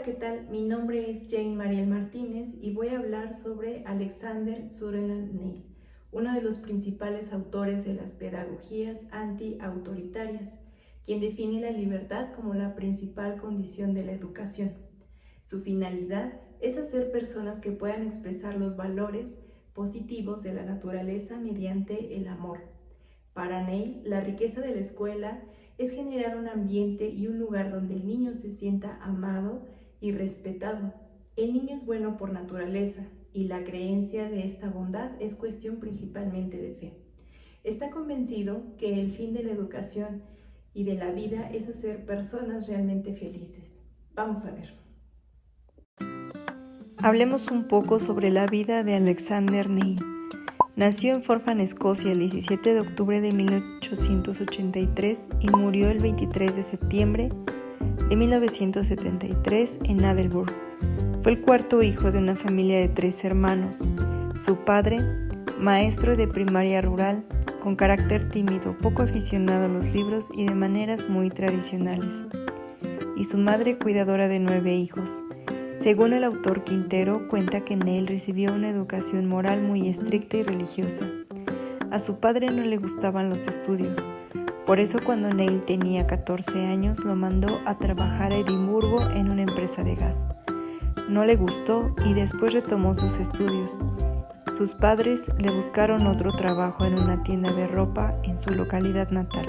¿qué tal? Mi nombre es Jane Mariel Martínez y voy a hablar sobre Alexander Sutherland Neil, uno de los principales autores de las pedagogías anti-autoritarias, quien define la libertad como la principal condición de la educación. Su finalidad es hacer personas que puedan expresar los valores positivos de la naturaleza mediante el amor. Para Neil, la riqueza de la escuela es generar un ambiente y un lugar donde el niño se sienta amado y respetado. El niño es bueno por naturaleza y la creencia de esta bondad es cuestión principalmente de fe. Está convencido que el fin de la educación y de la vida es hacer personas realmente felices. Vamos a ver. Hablemos un poco sobre la vida de Alexander Neil. Nació en Forfar, Escocia, el 17 de octubre de 1883 y murió el 23 de septiembre de 1973 en Adleburg. Fue el cuarto hijo de una familia de 3 hermanos. Su padre, maestro de primaria rural, con carácter tímido, poco aficionado a los libros y de maneras muy tradicionales. Y su madre, cuidadora de 9 hijos. Según el autor Quintero, cuenta que Neil recibió una educación moral muy estricta y religiosa. A su padre no le gustaban los estudios. Por eso cuando Neil tenía 14 años lo mandó a trabajar a Edimburgo en una empresa de gas. No le gustó y después retomó sus estudios. Sus padres le buscaron otro trabajo en una tienda de ropa en su localidad natal.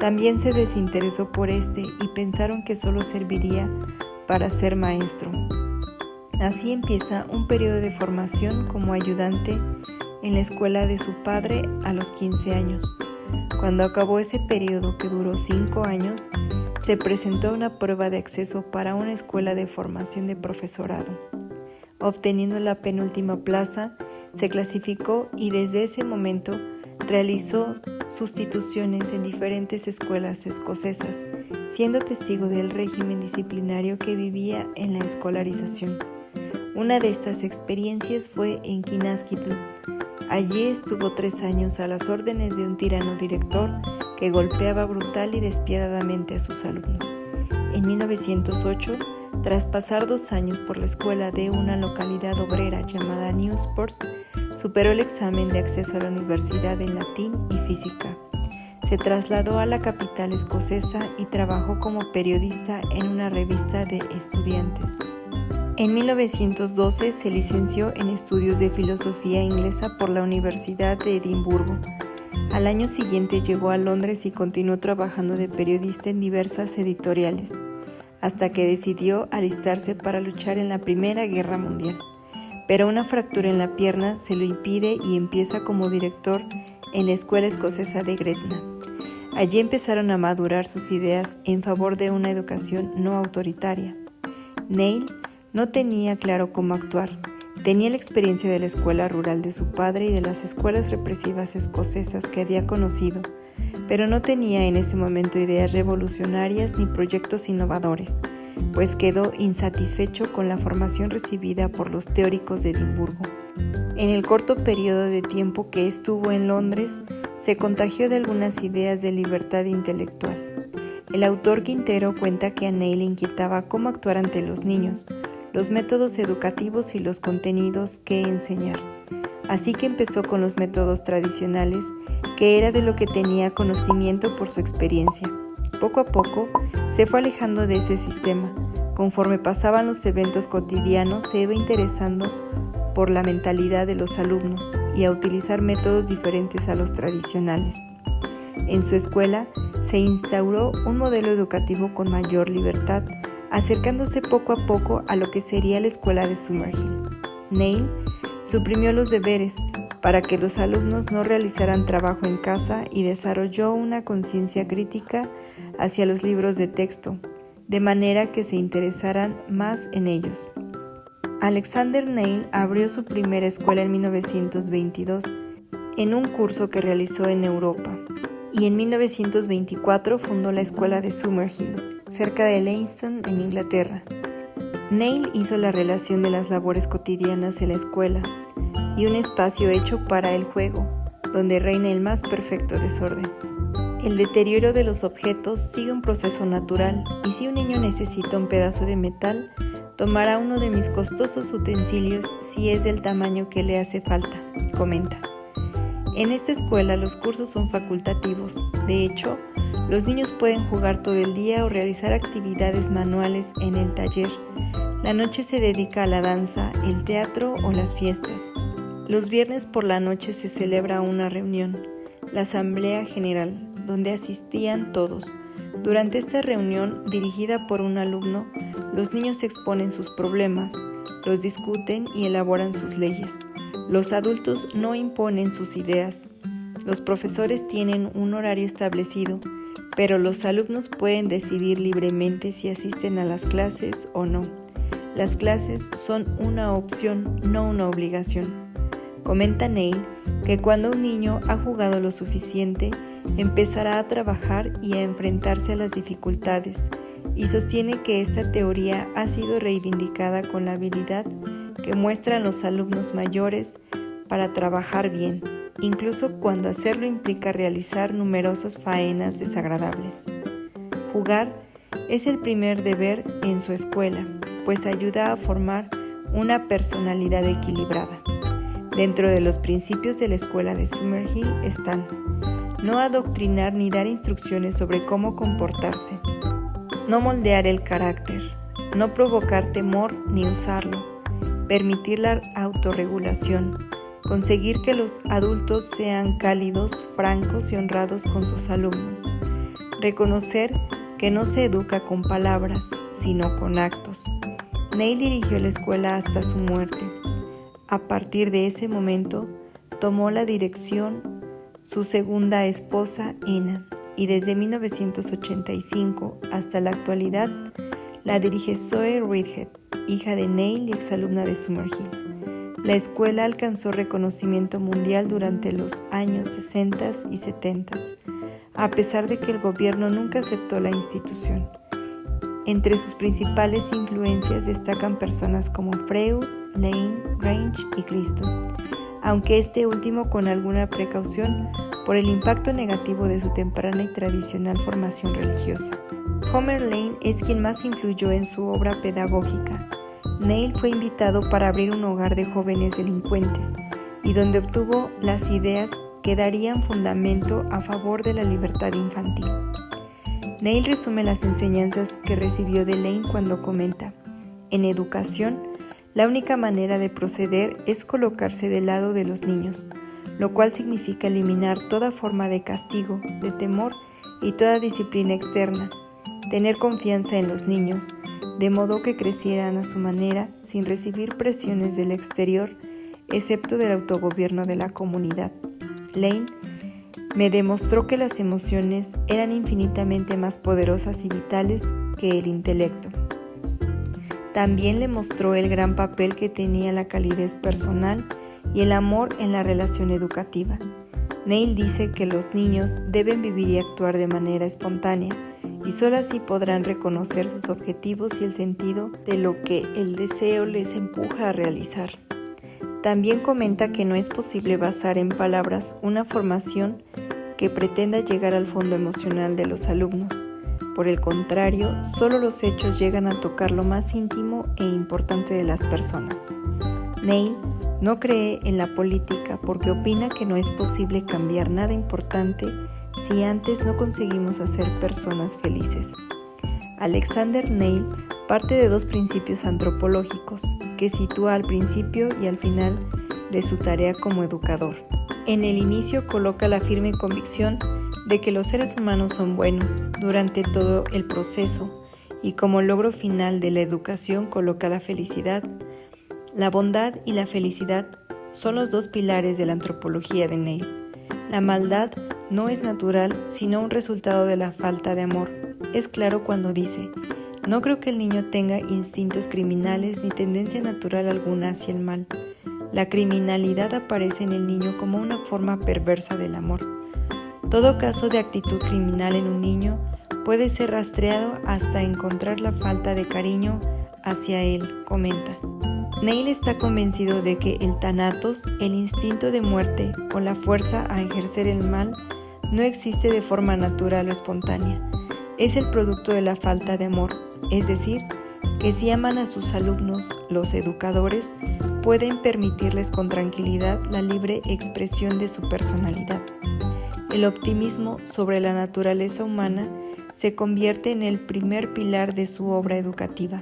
También se desinteresó por este y pensaron que solo serviría para ser maestro. Así empieza un periodo de formación como ayudante en la escuela de su padre a los 15 años. Cuando acabó ese periodo, que duró 5 años, se presentó una prueba de acceso para una escuela de formación de profesorado. Obteniendo la penúltima plaza, se clasificó y desde ese momento realizó sustituciones en diferentes escuelas escocesas, siendo testigo del régimen disciplinario que vivía en la escolarización. Una de estas experiencias fue en Kinaskittle. Allí estuvo 3 años a las órdenes de un tirano director que golpeaba brutal y despiadadamente a sus alumnos. En 1908, tras pasar 2 años por la escuela de una localidad obrera llamada Newsport, superó el examen de acceso a la universidad en latín y física. Se trasladó a la capital escocesa y trabajó como periodista en una revista de estudiantes. En 1912 se licenció en estudios de filosofía inglesa por la Universidad de Edimburgo. Al año siguiente llegó a Londres y continuó trabajando de periodista en diversas editoriales, hasta que decidió alistarse para luchar en la Primera Guerra Mundial. Pero una fractura en la pierna se lo impide y empieza como director en la Escuela Escocesa de Gretna. Allí empezaron a madurar sus ideas en favor de una educación no autoritaria. Neil no tenía claro cómo actuar. Tenía la experiencia de la escuela rural de su padre y de las escuelas represivas escocesas que había conocido, pero no tenía en ese momento ideas revolucionarias ni proyectos innovadores, pues quedó insatisfecho con la formación recibida por los teóricos de Edimburgo. En el corto periodo de tiempo que estuvo en Londres, se contagió de algunas ideas de libertad intelectual. El autor Quintero cuenta que a Neil le inquietaba cómo actuar ante los niños, los métodos educativos y los contenidos que enseñar. Así que empezó con los métodos tradicionales, que era de lo que tenía conocimiento por su experiencia. Poco a poco se fue alejando de ese sistema. Conforme pasaban los eventos cotidianos, se iba interesando por la mentalidad de los alumnos y a utilizar métodos diferentes a los tradicionales. En su escuela se instauró un modelo educativo con mayor libertad, acercándose poco a poco a lo que sería la escuela de Summerhill. Neil suprimió los deberes para que los alumnos no realizaran trabajo en casa y desarrolló una conciencia crítica hacia los libros de texto, de manera que se interesaran más en ellos. Alexander Neil abrió su primera escuela en 1922 en un curso que realizó en Europa, y en 1924 fundó la escuela de Summerhill, cerca de Leiston, en Inglaterra. Neil hizo la relación de las labores cotidianas en la escuela y un espacio hecho para el juego, donde reina el más perfecto desorden. El deterioro de los objetos sigue un proceso natural y si un niño necesita un pedazo de metal, tomará uno de mis costosos utensilios si es del tamaño que le hace falta, comenta. En esta escuela los cursos son facultativos. De hecho, los niños pueden jugar todo el día o realizar actividades manuales en el taller. La noche se dedica a la danza, el teatro o las fiestas. Los viernes por la noche se celebra una reunión, la Asamblea General, donde asistían todos. Durante esta reunión, dirigida por un alumno, los niños exponen sus problemas, los discuten y elaboran sus leyes. Los adultos no imponen sus ideas. Los profesores tienen un horario establecido, pero los alumnos pueden decidir libremente si asisten a las clases o no. Las clases son una opción, no una obligación. Comenta Neil que cuando un niño ha jugado lo suficiente, empezará a trabajar y a enfrentarse a las dificultades, y sostiene que esta teoría ha sido reivindicada con la habilidad que muestran los alumnos mayores para trabajar bien, incluso cuando hacerlo implica realizar numerosas faenas desagradables. Jugar es el primer deber en su escuela, pues ayuda a formar una personalidad equilibrada. Dentro de los principios de la escuela de Summerhill están: no adoctrinar ni dar instrucciones sobre cómo comportarse, no moldear el carácter, no provocar temor ni usarlo, permitir la autorregulación, conseguir que los adultos sean cálidos, francos y honrados con sus alumnos, reconocer que no se educa con palabras, sino con actos. Neil dirigió la escuela hasta su muerte. A partir de ese momento, tomó la dirección su segunda esposa, Ina, y desde 1985 hasta la actualidad la dirige Zoe Reedhead, hija de Neil y exalumna de Summerhill. La escuela alcanzó reconocimiento mundial durante los años 60 y 70, a pesar de que el gobierno nunca aceptó la institución. Entre sus principales influencias destacan personas como Freud, Lane, Grange y Cristo, aunque este último con alguna precaución por el impacto negativo de su temprana y tradicional formación religiosa. Homer Lane es quien más influyó en su obra pedagógica. Neil fue invitado para abrir un hogar de jóvenes delincuentes y donde obtuvo las ideas que darían fundamento a favor de la libertad infantil. Neil resume las enseñanzas que recibió de Lane cuando comenta: en educación, la única manera de proceder es colocarse del lado de los niños, lo cual significa eliminar toda forma de castigo, de temor y toda disciplina externa, tener confianza en los niños, de modo que crecieran a su manera sin recibir presiones del exterior, excepto del autogobierno de la comunidad. Lane me demostró que las emociones eran infinitamente más poderosas y vitales que el intelecto. También le mostró el gran papel que tenía la calidez personal y el amor en la relación educativa. Neil dice que los niños deben vivir y actuar de manera espontánea, y solo así podrán reconocer sus objetivos y el sentido de lo que el deseo les empuja a realizar. También comenta que no es posible basar en palabras una formación que pretenda llegar al fondo emocional de los alumnos. Por el contrario, solo los hechos llegan a tocar lo más íntimo e importante de las personas. Neil no cree en la política porque opina que no es posible cambiar nada importante si antes no conseguimos hacer personas felices. Alexander Neil parte de dos principios antropológicos que sitúa al principio y al final de su tarea como educador. En el inicio coloca la firme convicción de que los seres humanos son buenos durante todo el proceso y como logro final de la educación coloca la felicidad. La bondad y la felicidad son los dos pilares de la antropología de Neil. La maldad no es natural, sino un resultado de la falta de amor. Es claro cuando dice: no creo que el niño tenga instintos criminales ni tendencia natural alguna hacia el mal. La criminalidad aparece en el niño como una forma perversa del amor. Todo caso de actitud criminal en un niño puede ser rastreado hasta encontrar la falta de cariño hacia él, comenta. Neil está convencido de que el thanatos, el instinto de muerte o la fuerza a ejercer el mal, no existe de forma natural o espontánea. Es el producto de la falta de amor, es decir, que si aman a sus alumnos, los educadores pueden permitirles con tranquilidad la libre expresión de su personalidad. El optimismo sobre la naturaleza humana se convierte en el primer pilar de su obra educativa.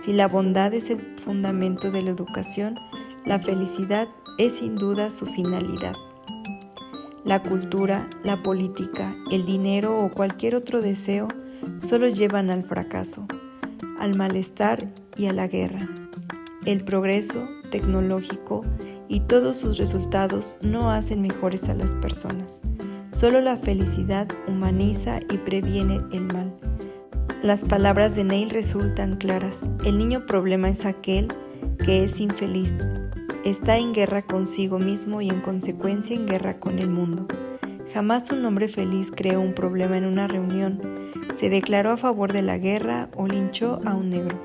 Si la bondad es el fundamento de la educación, la felicidad es sin duda su finalidad. La cultura, la política, el dinero o cualquier otro deseo solo llevan al fracaso, al malestar y a la guerra. El progreso tecnológico y todos sus resultados no hacen mejores a las personas. Solo la felicidad humaniza y previene el mal. Las palabras de Neil resultan claras. El niño problema es aquel que es infeliz. Está en guerra consigo mismo y en consecuencia en guerra con el mundo. Jamás un hombre feliz creó un problema en una reunión, se declaró a favor de la guerra o linchó a un negro.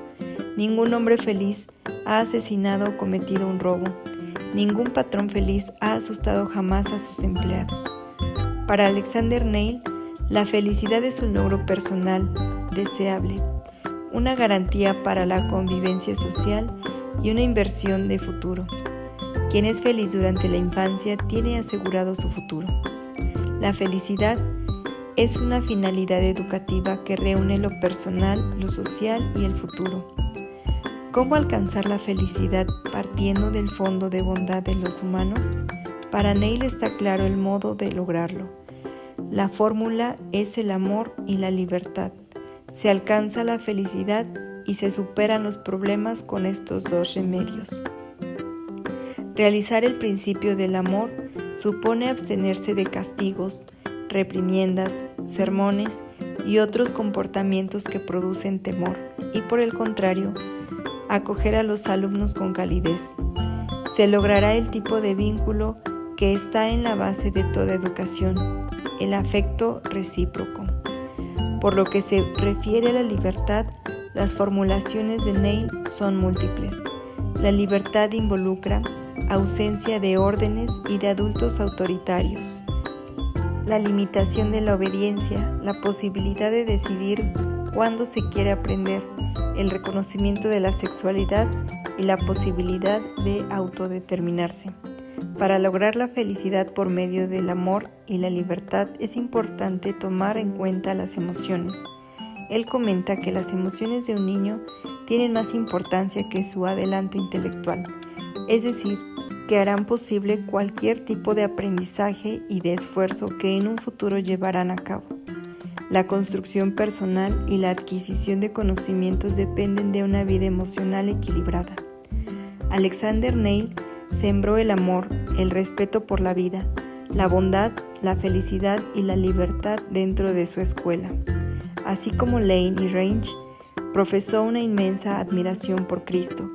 Ningún hombre feliz ha asesinado o cometido un robo. Ningún patrón feliz ha asustado jamás a sus empleados. Para Alexander Neil, la felicidad es un logro personal, deseable, una garantía para la convivencia social y una inversión de futuro. Quien es feliz durante la infancia tiene asegurado su futuro. La felicidad es una finalidad educativa que reúne lo personal, lo social y el futuro. ¿Cómo alcanzar la felicidad partiendo del fondo de bondad de los humanos? Para Neil está claro el modo de lograrlo. La fórmula es el amor y la libertad. Se alcanza la felicidad y se superan los problemas con estos dos remedios. Realizar el principio del amor supone abstenerse de castigos, reprimiendas, sermones y otros comportamientos que producen temor y, por el contrario, acoger a los alumnos con calidez. Se logrará el tipo de vínculo que está en la base de toda educación, el afecto recíproco. Por lo que se refiere a la libertad, las formulaciones de Neil son múltiples. La libertad involucra ausencia de órdenes y de adultos autoritarios, la limitación de la obediencia, la posibilidad de decidir cuándo se quiere aprender, el reconocimiento de la sexualidad y la posibilidad de autodeterminarse. Para lograr la felicidad por medio del amor y la libertad es importante tomar en cuenta las emociones. Él comenta que las emociones de un niño tienen más importancia que su adelanto intelectual, es decir, que harán posible cualquier tipo de aprendizaje y de esfuerzo que en un futuro llevarán a cabo. La construcción personal y la adquisición de conocimientos dependen de una vida emocional equilibrada. Alexander Neil sembró el amor, el respeto por la vida, la bondad, la felicidad y la libertad dentro de su escuela. Así como Lane y Range, profesó una inmensa admiración por Cristo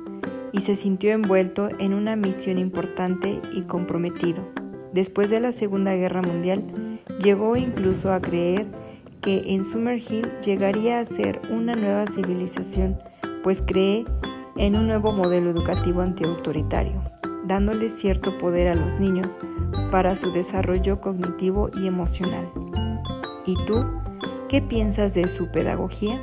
y se sintió envuelto en una misión importante y comprometido. Después de la Segunda Guerra Mundial, llegó incluso a creer que en Summerhill llegaría a ser una nueva civilización, pues cree en un nuevo modelo educativo antiautoritario, dándole cierto poder a los niños para su desarrollo cognitivo y emocional. ¿Y tú, qué piensas de su pedagogía?